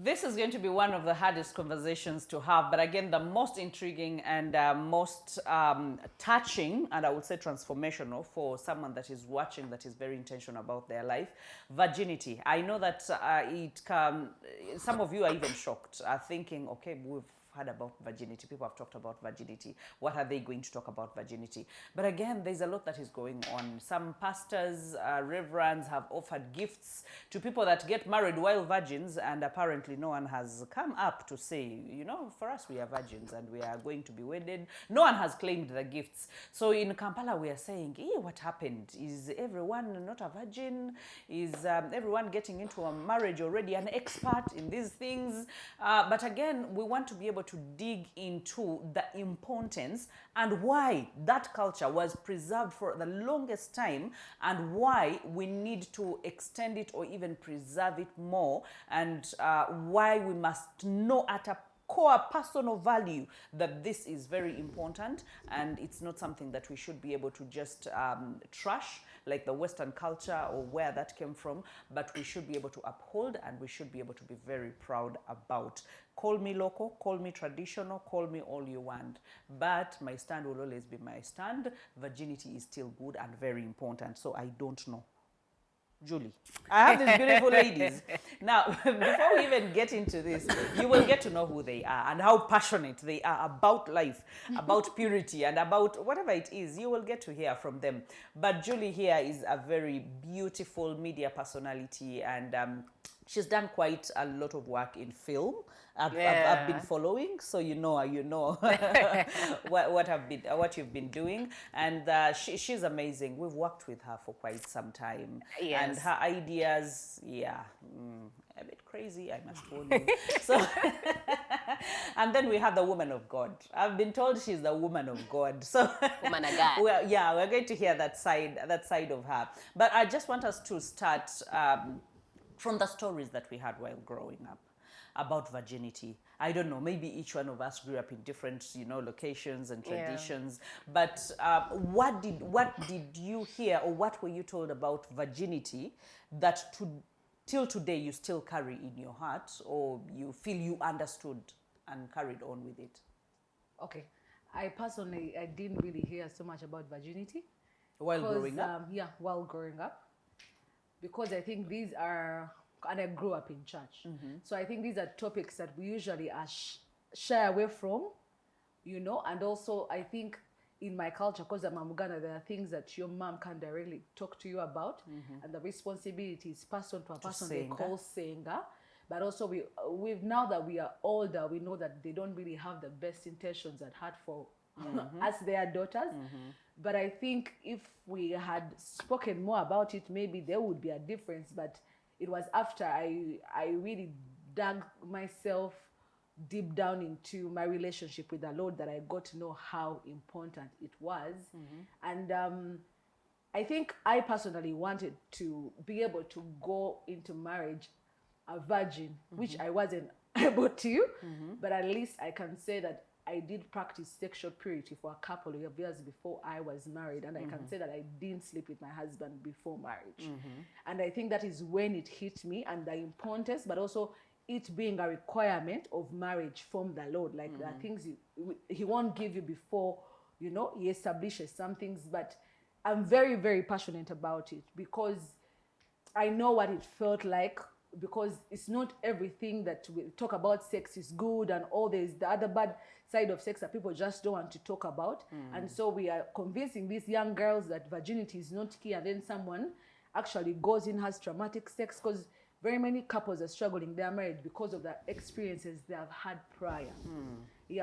This is going to be one of the hardest conversations to have, but again, the most intriguing and most touching, and I would say transformational for someone that is watching, that is very intentional about their life. Virginity. I know that some of you are even shocked, are thinking, okay, we've heard about virginity. People have talked about virginity. What are they going to talk about virginity? But again, there's a lot that is going on. Some pastors, reverends have offered gifts to people that get married while virgins, and apparently no one has come up to say, you know, for us we are virgins and we are going to be wedded. No one has claimed the gifts. So in Kampala we are saying, what happened? Is everyone not a virgin? Is everyone getting into a marriage already an expert in these things? But again, we want to be able to dig into the importance and why that culture was preserved for the longest time, and why we need to extend it or even preserve it more, and why we must know at a core personal value that this is very important, and it's not something that we should be able to just trash like the Western culture or where that came from, but we should be able to uphold, and we should be able to be very proud about. Call me local, call me traditional, call me all you want, but my stand will always be my stand. Virginity is still good and very important, so I don't know. Julie, I have these beautiful ladies. Now, before we even get into this, you will get to know who they are and how passionate they are about life, about purity, and about whatever it is. You will get to hear from them. But Julie here is a very beautiful media personality, and she's done quite a lot of work in film. I've been following, so you know what you've been doing, and she's amazing. We've worked with her for quite some time, and her ideas, a bit crazy, I must warn you. So, and then we have the woman of God. I've been told she's the woman of God. So, woman of God. we're going to hear that side of her. But I just want us to start from the stories that we had while growing up about virginity. I don't know, maybe each one of us grew up in different, locations and traditions. But what did you hear, or what were you told about virginity that till today you still carry in your heart, or you feel you understood and carried on with it? Okay, I personally didn't really hear so much about virginity while growing up. While growing up, because I think these are. And I grew up in church. So I think these are topics that we usually shy away from, and also I think in my culture, because I'm a Muganda, there are things that your mom can directly talk to you about, and the responsibility is passed on to a person they call Senga. But also we've now that we are older, we know that they don't really have the best intentions at heart for us, their daughters. But I think if we had spoken more about it, maybe there would be a difference. But it was after I really dug myself deep down into my relationship with the Lord that I got to know how important it was. And I think I personally wanted to be able to go into marriage a virgin, which I wasn't able to, but at least I can say that I did practice sexual purity for a couple of years before I was married, and I can say that I didn't sleep with my husband before marriage. And I think that is when it hit me, and the importance, but also it being a requirement of marriage from the Lord. Like there are things he won't give you before, he establishes some things. But I'm very, very passionate about it because I know what it felt like, because it's not everything that we talk about sex is good, and all there's the other bad side of sex that people just don't want to talk about. And so we are convincing these young girls that virginity is not key, and then someone actually goes in, has traumatic sex, because very many couples are struggling their marriage because of the experiences they have had prior.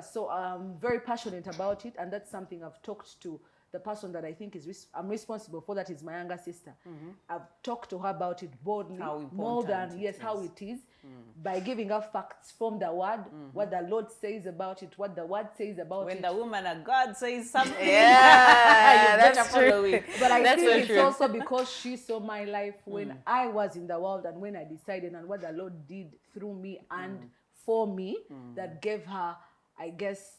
So I'm very passionate about it, and that's something I've talked to the person that I think I'm responsible for, that is my younger sister. I've talked to her about it boldly, more than how it is, by giving her facts from the word, what the Lord says about it, what the word says about when it. When the woman of God says something, that's true. But I that's think it's also because she saw my life when I was in the world, and when I decided, and what the Lord did through me and for me, that gave her, I guess,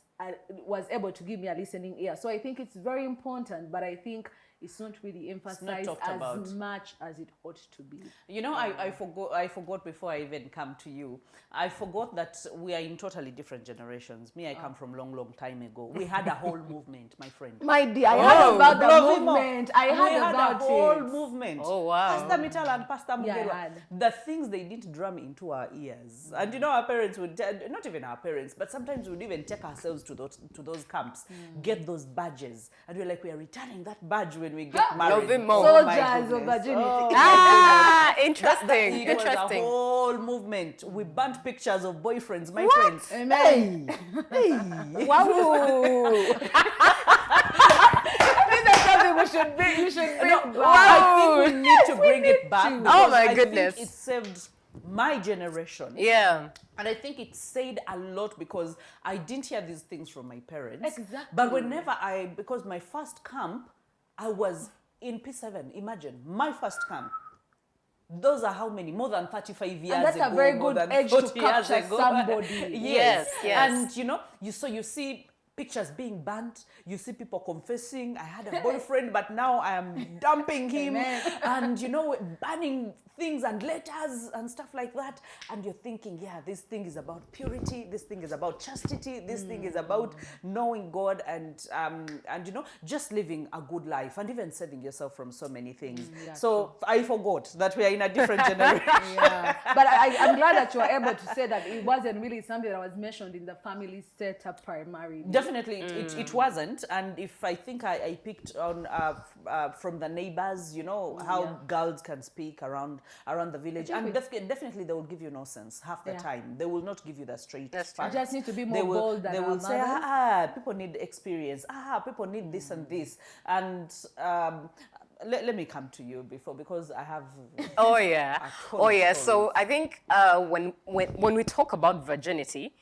was able to give me a listening ear. So I think it's very important, but I think it's not really emphasized talked as about. much as it ought to be. You know, I forgot before I even come to you. I forgot that we are in totally different generations. Me, I come from long time ago. We had a whole movement, my friend. My dear, I heard about the Glovimo. movement. I We heard had about a whole it. movement. Oh, wow. Pastor Mittal and Pastor Yeah, I Mugerwa. had. The things they didn't drum into our ears. And you know, our parents would, not even our parents, but sometimes we would even take ourselves to those camps, get those badges. And we're like, we are returning that badge when we get married. Glovimo. Oh, my Soldiers of goodness. virginity. Oh, Ah, interesting. it was a Interesting. whole movement. We burnt pictures of boyfriends, my friends. Amen. Wow. I think that's something we should bring. You should bring back. I think we need to bring it back. to. Because Oh, my I goodness. think it saved my generation. Yeah. And I think it said a lot because I didn't hear these things from my parents. Exactly. But whenever because my first camp, I was in P7. Imagine, my first camp. Those are how many? More than 35 years ago. And that's a very more good than age to 40 years capture ago. somebody. Yes. Yes. And you know, you see pictures being burnt, you see people confessing, I had a boyfriend, but now I am dumping him. Amen. And you know, burning things and letters and stuff like that. And you're thinking, yeah, this thing is about purity, this thing is about chastity, this thing is about knowing God and you know, just living a good life and even saving yourself from so many things. So I forgot that we are in a different generation. Yeah. But I'm glad that you were able to say that it wasn't really something that was mentioned in the family setup primarily. Definitely, it wasn't. And if I think I picked on from the neighbors, you know, how girls can speak around the village. And definitely they will give you no sense half the time. They will not give you the straight That's facts. You just need to be They more will, bold than they our will say, mothers. people need experience. People need this and this. And let me come to you because I have. Oh yeah. a ton Oh of yeah. stories. So I think when we talk about virginity,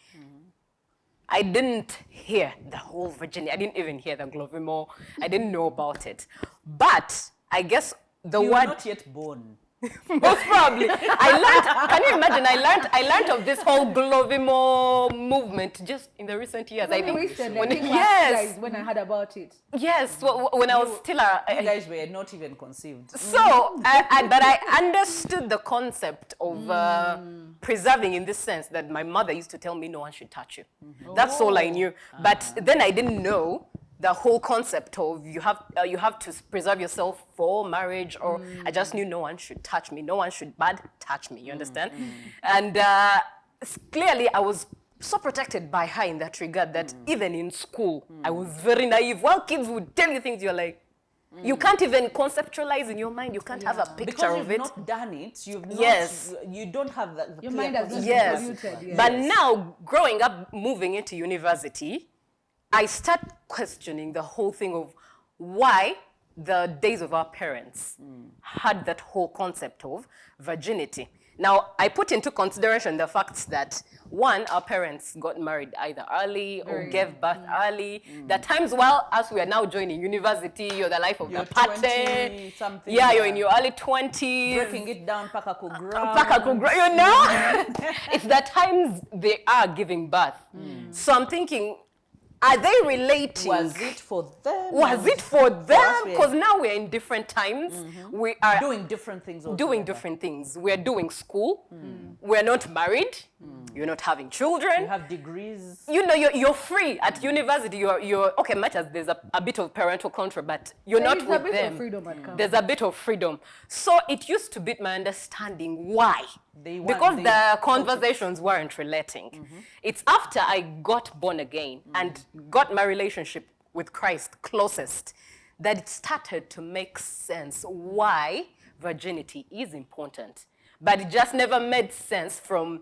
I didn't hear the whole virginity. I didn't even hear the Glovimo. I didn't know about it. But I guess the You word were not yet born. most probably. I learned. Can you imagine? I learned of this whole Glovimo movement just in the recent years. I think. Recently, When, I think last yes. year is when I heard about it. Yes. When I was still You guys were not even conceived. So, but I understood the concept of preserving in this sense that my mother used to tell me no one should touch you. That's all I knew. But then I didn't know the whole concept of you have to preserve yourself for marriage, or I just knew no one should touch me, no one should bad touch me. You understand? And clearly I was so protected by her in that regard that even in school I was very naive. While kids would tell you things, you're like, you can't even conceptualize in your mind. You can't have a picture Because of you've it. not done it, you've not. Yes. You don't have the Your clear mind has not been Yes. polluted. Yes. But now, growing up, moving into university, I start questioning the whole thing of why the days of our parents had that whole concept of virginity. Now, I put into consideration the fact that, one, our parents got married either early or gave birth early. The times while us, we are now joining university, you're the life of You're the party. 20 something, Yeah, you're yeah. in your early 20s. breaking it down, You know? It's the times they are giving birth. So I'm thinking, are they relating? Was it for them? Was it for them? us, we- Because now we're in different times. We are doing different things? doing altogether? different things. We're doing school. We're not married. You're not having children. You have degrees. You know, you're free at university. You're okay. Much as there's a bit of parental control, but you're There not is a with bit of them. freedom at campus. There's a bit of freedom. So it used to beat my understanding why. They Because want- the conversations weren't relating. It's after I got born again and got my relationship with Christ closest that it started to make sense why virginity is important. But it just never made sense from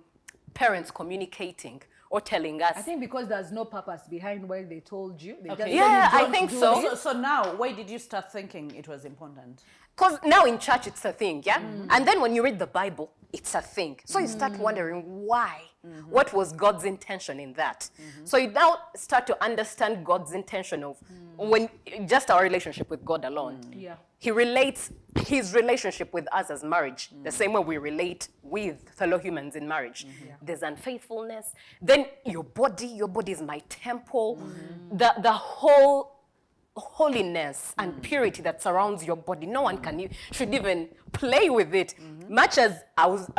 parents communicating or telling us. I think because there's no purpose behind why they told you. They Okay. just Yeah, said you I don't think do so. this. So now, why did you start thinking it was important? Because now in church it's a thing, yeah? And then when you read the Bible, it's a thing. So you start wondering why. What was God's intention in that? So you now start to understand God's intention of when just our relationship with God alone. Yeah. He relates his relationship with us as marriage the same way we relate with fellow humans in marriage. There's unfaithfulness. Then your body is my temple. The whole holiness and purity that surrounds your body. No one should even play with it. Much as I was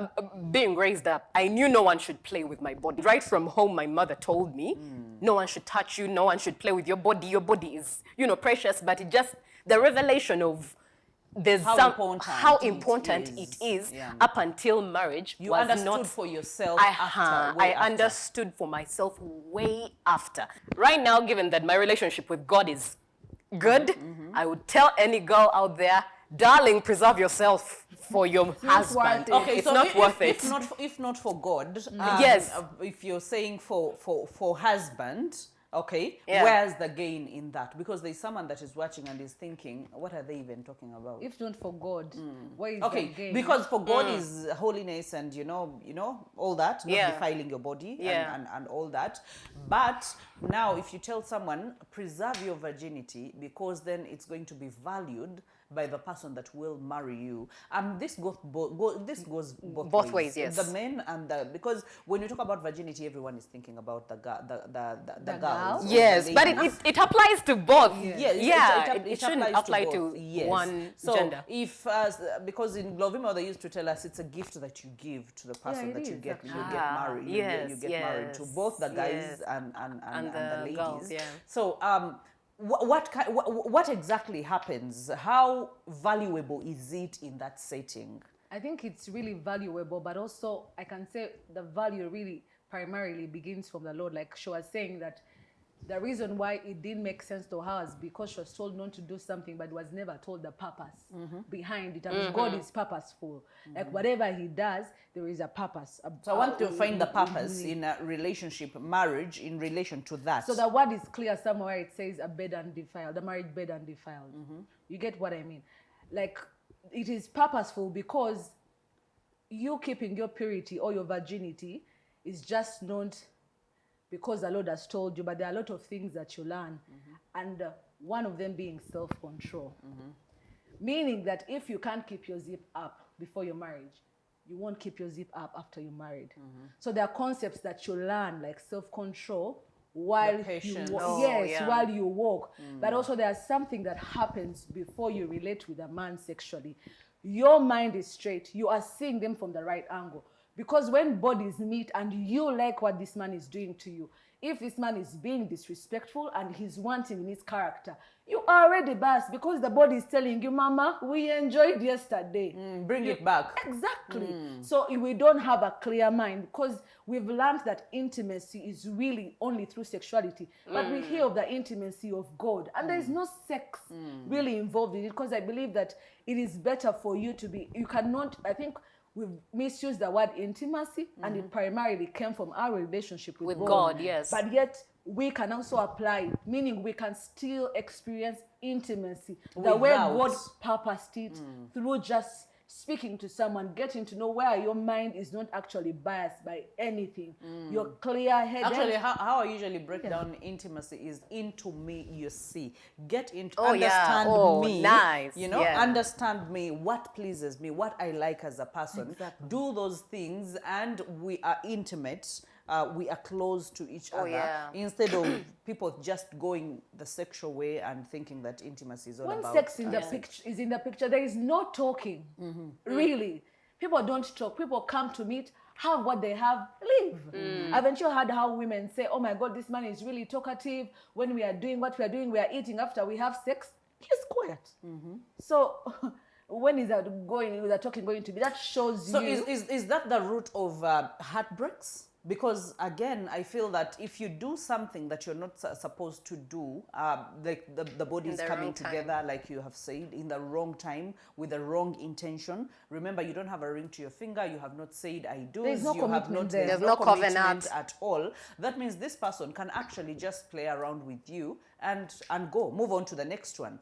being raised up, I knew no one should play with my body. Right from home, my mother told me, no one should touch you, no one should play with your body. Your body is, precious, but it just, the revelation of how important it is up until marriage. You was understood not, for yourself after. I understood for myself way after. Right now, given that my relationship with God is good, I would tell any girl out there, darling, preserve yourself for your husband. Okay, it's so not worth it. If not for God, yes. If you're saying for husband, okay, Yeah. where's the gain in that? Because there's someone that is watching and is thinking, what are they even talking about? If not for God, where is the gain? Because for God is holiness and all that, not Yeah. defiling your body Yeah. and all that. But now if you tell someone preserve your virginity because then it's going to be valued by the person that will marry you, this goes both ways, yes. The men and because when you talk about virginity, everyone is thinking about the girls. girls? or Yes, the but ladies. it applies to both. Yes, It shouldn't applies apply both. to Yes. one so gender. if because in Lovimo they used to tell us it's a gift that you give to the person it that you is, get actually. married. Yes, you get married to both the guys yes. and the ladies. girls, yeah. So what exactly happens? How valuable is it in that setting? I think it's really valuable, but also I can say the value really primarily begins from the Lord. Like she was saying that the reason why it didn't make sense to her is because she was told not to do something, but was never told the purpose behind it. I mean, God is purposeful. Like whatever he does, there is a purpose. So I want to find the purpose in a relationship, marriage, in relation to that. So the word is clear somewhere. It says a bed undefiled, the marriage bed undefiled. You get what I mean? Like it is purposeful because you keeping your purity or your virginity is just not because the Lord has told you, but there are a lot of things that you learn. And one of them being self-control. Meaning that if you can't keep your zip up before your marriage, you won't keep your zip up after you're married. So there are concepts that you learn like self-control while patience. you walk. Oh, Yes, yeah. while you walk. But also there's something that happens before you relate with a man sexually. Your mind is straight. You are seeing them from the right angle. Because when bodies meet and you like what this man is doing to you, if this man is being disrespectful and he's wanting in his character, you are already biased because the body is telling you, Mama, we enjoyed yesterday. Bring it back. Exactly. So we don't have a clear mind because we've learned that intimacy is really only through sexuality. But we hear of the intimacy of God and there is no sex really involved in it because I believe that it is better for you to be, you cannot, I think, we've misused the word intimacy and it primarily came from our relationship with God, yes. But yet we can also apply it, meaning we can still experience intimacy the way God purposed it through just speaking to someone, getting to know where your mind is not actually biased by anything. You're clear-headed. Actually, how I usually break down intimacy is into me, you see. Get into, Oh, yeah. understand Oh, me. nice. Yeah. Understand me, what pleases me, what I like as a person. Exactly. Do those things and we are intimate. We are close to each other. Yeah. Instead of people just going the sexual way and thinking that intimacy is all When about sex in the picture is in the picture, there is no talking. Really, people don't talk. People come to meet, have what they have, leave. Haven't you heard how women say, "Oh my God, this man is really talkative. When we are doing what we are doing, we are eating. After we have sex, he's quiet." So. When is that going? Is that talking going to be? That shows So you. is that the root of heartbreaks? Because again, I feel that if you do something that you're not supposed to do, like the body is the coming wrong time. together, like you have said, in the wrong time, with the wrong intention. Remember, you don't have a ring to your finger. You have not said "I do." There's no commitment there. There's no commitment covenant. at all. That means this person can actually just play around with you and go, move on to the next one.